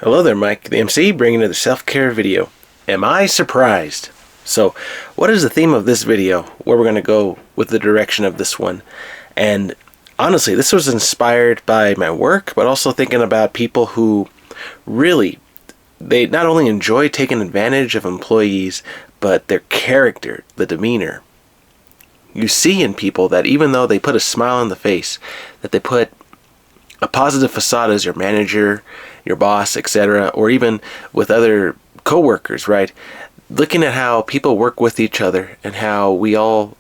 Hello there, Mike, the MC, bringing another self-care video. Am I surprised? So, what is the theme of this video? Where we're going to go with the direction of this one. And honestly, this was inspired by my work, but also thinking about people who really, they not only enjoy taking advantage of employees, but their character, the demeanor. You see in people that even though they put a smile on the face, that they put a positive facade as your manager, your boss, etc., or even with other coworkers, right? Looking at how people work with each other and how we all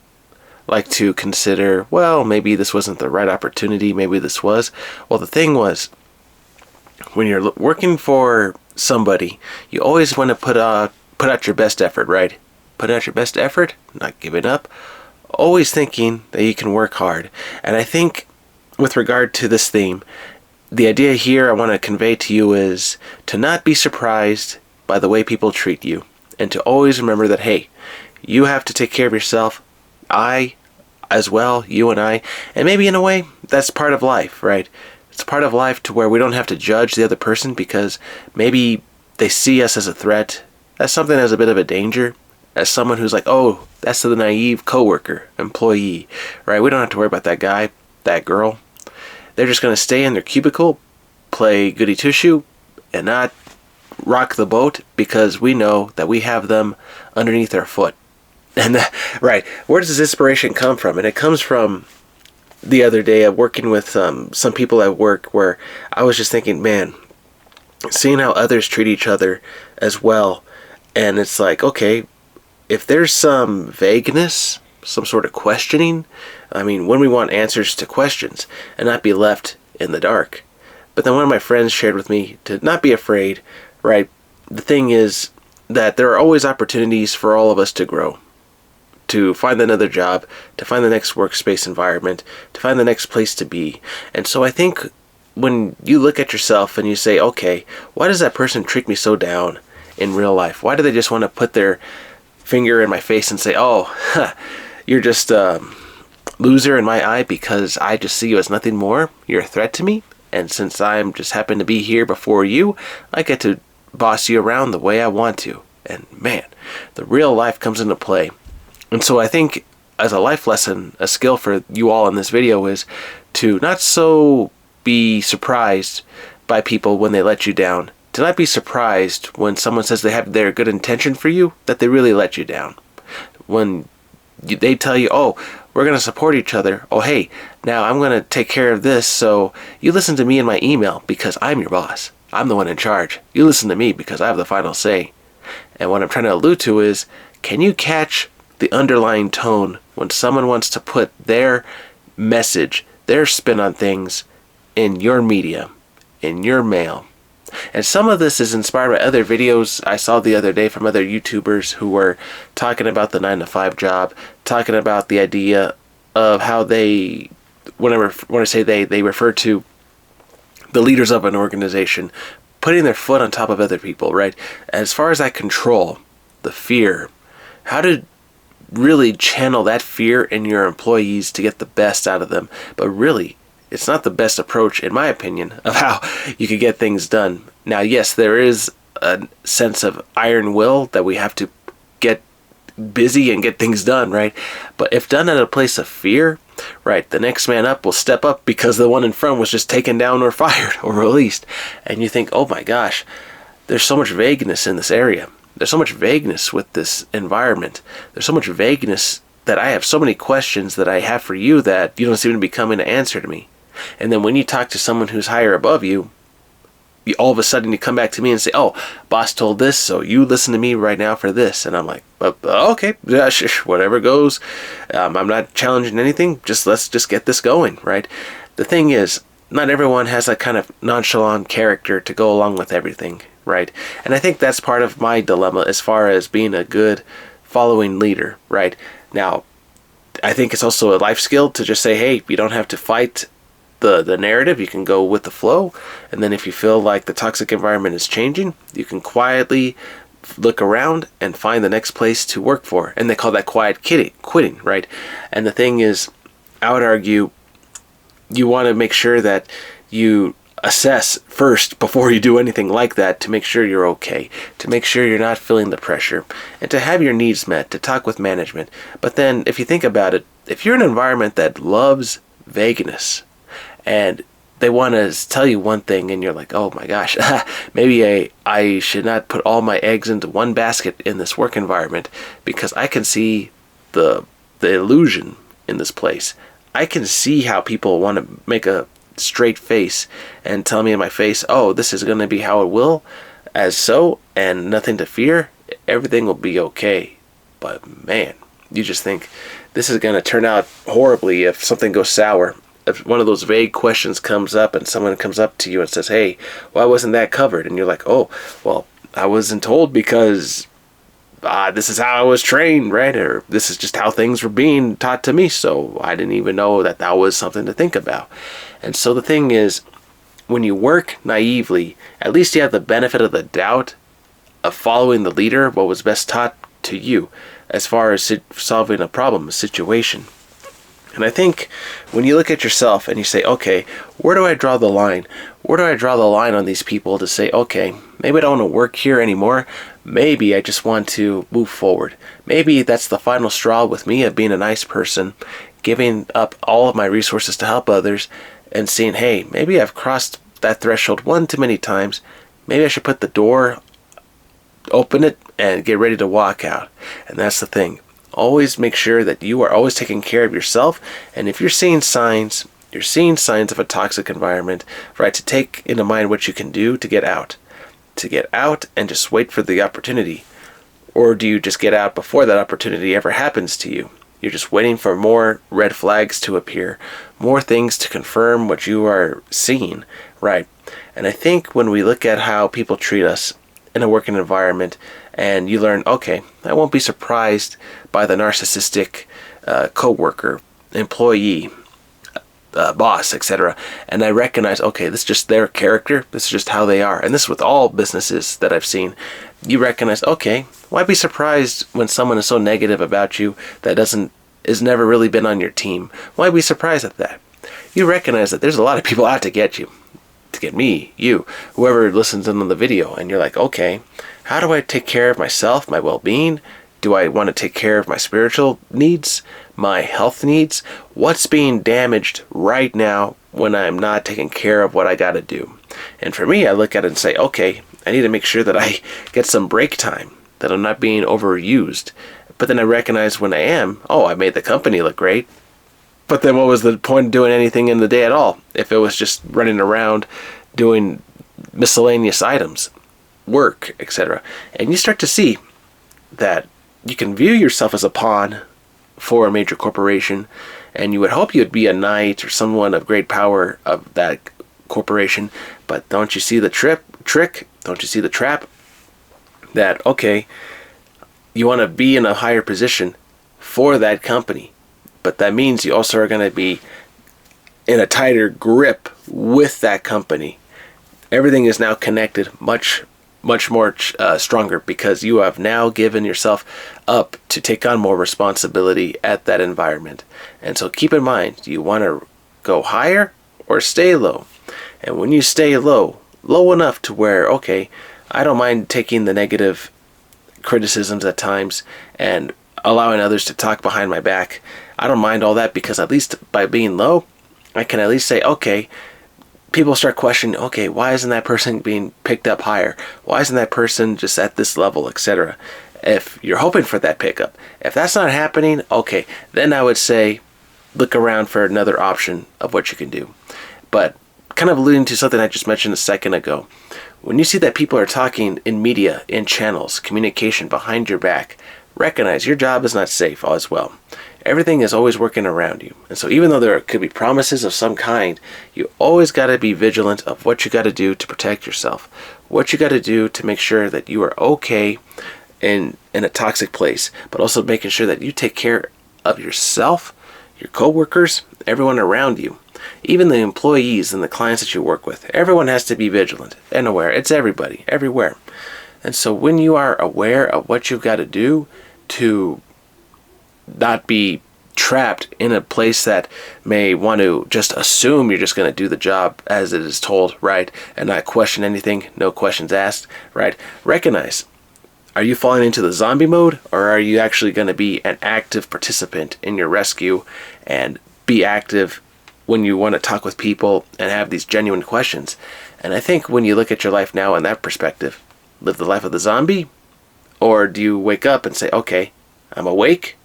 like to consider, well, maybe this wasn't the right opportunity, maybe this was. Well, the thing was, when you're working for somebody, you always want to put out your best effort, right? Put out your best effort, not giving up, always thinking that you can work hard. And I think with regard to this theme, the idea here I want to convey to you is to not be surprised by the way people treat you, and to always remember that, hey, you have to take care of yourself. I as well, you and I, and maybe in a way that's part of life, right? It's part of life to where we don't have to judge the other person because maybe they see us as a threat, as something as a bit of a danger, as someone who's like, oh, that's the naive coworker, employee, right? We don't have to worry about that guy, that girl. They're just going to stay in their cubicle, play goody two-shoe, and not rock the boat because we know that we have them underneath our foot. And right, where does this inspiration come from? And it comes from the other day of working with some people at work where I was just thinking, man, seeing how others treat each other as well. And it's like, okay, if there's some vagueness, some sort of questioning, I mean, when we want answers to questions and not be left in the dark. But then one of my friends shared with me to not be afraid, right? The thing is that there are always opportunities for all of us to grow, to find another job, to find the next workspace environment, to find the next place to be. And so I think when you look at yourself and you say, okay, why does that person treat me so down in real life? Why do they just want to put their finger in my face and say, oh, you're just a loser in my eye because I just see you as nothing more. You're a threat to me. And since I'm just happen to be here before you, I get to boss you around the way I want to. And man, the real life comes into play. And so I think as a life lesson, a skill for you all in this video is to not so be surprised by people when they let you down. To not be surprised when someone says they have their good intention for you, that they really let you down. When they tell you, oh, we're going to support each other. Oh, hey, now I'm going to take care of this, so you listen to me in my email because I'm your boss. I'm the one in charge. You listen to me because I have the final say. And what I'm trying to allude to is, can you catch the underlying tone when someone wants to put their message, their spin on things in your media, in your mail? And some of this is inspired by other videos I saw the other day from other YouTubers who were talking about the 9-to-5 job, talking about the idea of how they, when I say they refer to the leaders of an organization putting their foot on top of other people, right? As far as that control, the fear, how to really channel that fear in your employees to get the best out of them. But really, it's not the best approach, in my opinion, of how you could get things done. Now, yes, there is a sense of iron will that we have to get busy and get things done, right? But if done at a place of fear, right, the next man up will step up because the one in front was just taken down or fired or released. And you think, oh my gosh, there's so much vagueness in this area. There's so much vagueness with this environment. There's so much vagueness that I have so many questions that I have for you that you don't seem to be coming to answer to me. And then when you talk to someone who's higher above you, all of a sudden you come back to me and say, oh, boss told this, so you listen to me right now for this. And I'm like, okay, yeah, whatever goes. I'm not challenging anything. Let's just get this going, right? The thing is, not everyone has that kind of nonchalant character to go along with everything, right? And I think that's part of my dilemma as far as being a good following leader, right? Now, I think it's also a life skill to just say, hey, you don't have to fight the narrative. You can go with the flow. And then if you feel like the toxic environment is changing, you can quietly look around and find the next place to work for. And they call that quiet quitting, right? And the thing is, I would argue, you want to make sure that you assess first before you do anything like that, to make sure you're okay, to make sure you're not feeling the pressure, and to have your needs met, to talk with management. But then if you think about it, if you're in an environment that loves vagueness and they want to tell you one thing and you're like, oh my gosh, maybe I should not put all my eggs into one basket in this work environment, because I can see the illusion in this place. I can see how people want to make a straight face and tell me in my face, oh, this is going to be how it will, as so, and nothing to fear, everything will be okay. But man, you just think this is going to turn out horribly if something goes sour. If one of those vague questions comes up and someone comes up to you and says, hey, why wasn't that covered? And you're like, oh, well, I wasn't told because this is how I was trained, right? Or this is just how things were being taught to me, so I didn't even know that that was something to think about. And so the thing is, when you work naively, at least you have the benefit of the doubt of following the leader, what was best taught to you as far as solving a problem, a situation. And I think when you look at yourself and you say, okay, where do I draw the line? Where do I draw the line on these people to say, okay, maybe I don't want to work here anymore. Maybe I just want to move forward. Maybe that's the final straw with me of being a nice person, giving up all of my resources to help others, and seeing, hey, maybe I've crossed that threshold one too many times. Maybe I should put the door, open it, and get ready to walk out. And that's the thing. Always make sure that you are always taking care of yourself. And if you're seeing signs of a toxic environment, right, to take into mind what you can do to get out. To get out and just wait for the opportunity. Or do you just get out before that opportunity ever happens to you? You're just waiting for more red flags to appear, more things to confirm what you are seeing, right? And I think when we look at how people treat us in a working environment, and you learn, okay, I won't be surprised by the narcissistic coworker, employee, boss, etc. And I recognize, okay, this is just their character. This is just how they are. And this is with all businesses that I've seen. You recognize, okay, why be surprised when someone is so negative about you that has never really been on your team? Why be surprised at that? You recognize that there's a lot of people out to get you, to get me, you, whoever listens in on the video, and you're like, okay, how do I take care of myself, my well-being? Do I want to take care of my spiritual needs, my health needs? What's being damaged right now when I'm not taking care of what I got to do? And for me, I look at it and say, okay, I need to make sure that I get some break time, that I'm not being overused. But then I recognize when I am, oh, I made the company look great. But then what was the point of doing anything in the day at all if it was just running around doing miscellaneous items, work, etc.? And you start to see that you can view yourself as a pawn for a major corporation, and you would hope you'd be a knight or someone of great power of that corporation. But don't you see the trick? Don't you see the trap? That, okay, you want to be in a higher position for that company, but that means you also are going to be in a tighter grip with that company. Everything is now connected much more stronger, because you have now given yourself up to take on more responsibility at that environment. And so keep in mind, do you want to go higher or stay low? And when you stay low enough to where, okay, I don't mind taking the negative criticisms at times and allowing others to talk behind my back. I don't mind all that, because at least by being low, I can at least say, okay, people start questioning, okay, why isn't that person being picked up higher? Why isn't that person just at this level, etc.? If you're hoping for that pickup, if that's not happening, okay, then I would say look around for another option of what you can do. But kind of alluding to something I just mentioned a second ago, when you see that people are talking in media, in channels, communication behind your back, recognize your job is not safe as well. Everything is always working around you. And so even though there could be promises of some kind, you always got to be vigilant of what you got to do to protect yourself. What you got to do to make sure that you are okay in a toxic place, but also making sure that you take care of yourself, your coworkers, everyone around you, even the employees and the clients that you work with. Everyone has to be vigilant and aware. It's everybody, everywhere. And so when you are aware of what you've got to do to not be trapped in a place that may want to just assume you're just going to do the job as it is told, right? And not question anything, no questions asked, right? Recognize, are you falling into the zombie mode, or are you actually going to be an active participant in your rescue and be active when you want to talk with people and have these genuine questions? And I think when you look at your life now in that perspective, live the life of the zombie, or do you wake up and say, okay, I'm awake,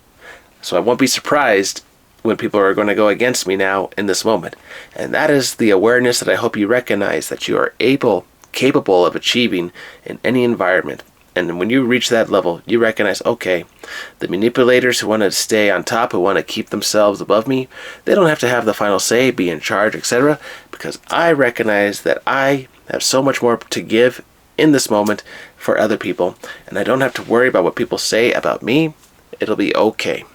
so I won't be surprised when people are going to go against me now in this moment. And that is the awareness that I hope you recognize that you are capable of achieving in any environment. And when you reach that level, you recognize, okay, the manipulators who want to stay on top, who want to keep themselves above me, they don't have to have the final say, be in charge, etc. Because I recognize that I have so much more to give in this moment for other people. And I don't have to worry about what people say about me. It'll be okay.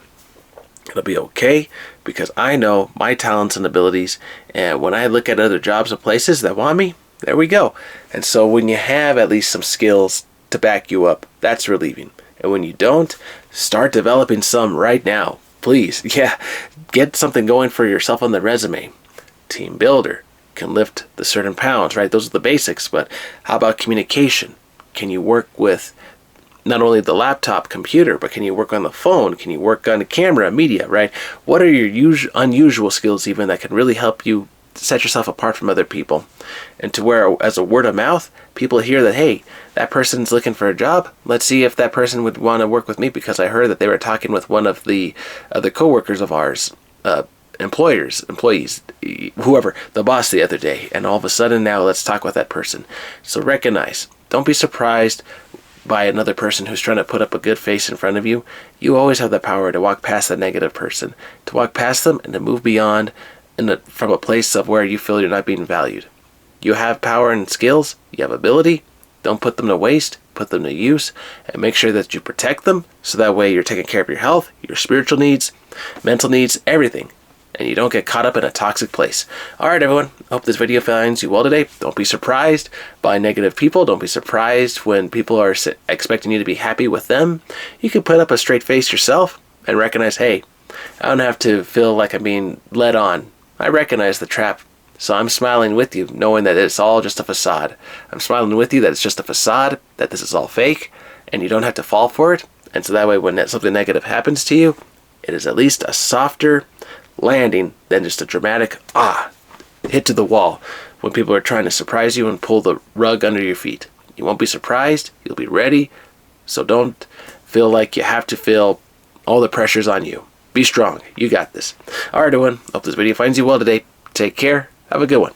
It'll be okay because I know my talents and abilities. And when I look at other jobs and places that want me, there we go. And so when you have at least some skills to back you up, that's relieving. And when you don't, start developing some right now. Please, get something going for yourself on the resume. Team builder, can lift the certain pounds, right? Those are the basics, but how about communication? Can you work with not only the laptop computer, but can you work on the phone? Can you work on the camera, media, right? What are your unusual skills even that can really help you set yourself apart from other people? And to where, as a word of mouth, people hear that, hey, that person's looking for a job. Let's see if that person would want to work with me because I heard that they were talking with one of the other coworkers of ours, employees, whoever, the boss the other day. And all of a sudden now let's talk with that person. So recognize, don't be surprised by another person who's trying to put up a good face in front of you. You always have the power to walk past that negative person, to walk past them and to move beyond from a place of where you feel you're not being valued. You have power and skills, you have ability. Don't put them to waste, put them to use, and make sure that you protect them so that way you're taking care of your health, your spiritual needs, mental needs, everything. And you don't get caught up in a toxic place. Alright everyone, I hope this video finds you well today. Don't be surprised by negative people. Don't be surprised when people are expecting you to be happy with them. You can put up a straight face yourself and recognize, hey, I don't have to feel like I'm being led on. I recognize the trap. So I'm smiling with you, knowing that it's all just a facade. I'm smiling with you that it's just a facade, that this is all fake, and you don't have to fall for it. And so that way when something negative happens to you, it is at least a softer landing than just a dramatic hit to the wall when people are trying to surprise you and pull the rug under your feet. You won't be surprised, you'll be ready, so don't feel like you have to feel all the pressures on you. Be strong, you got this. Alright everyone, hope this video finds you well today. Take care, have a good one.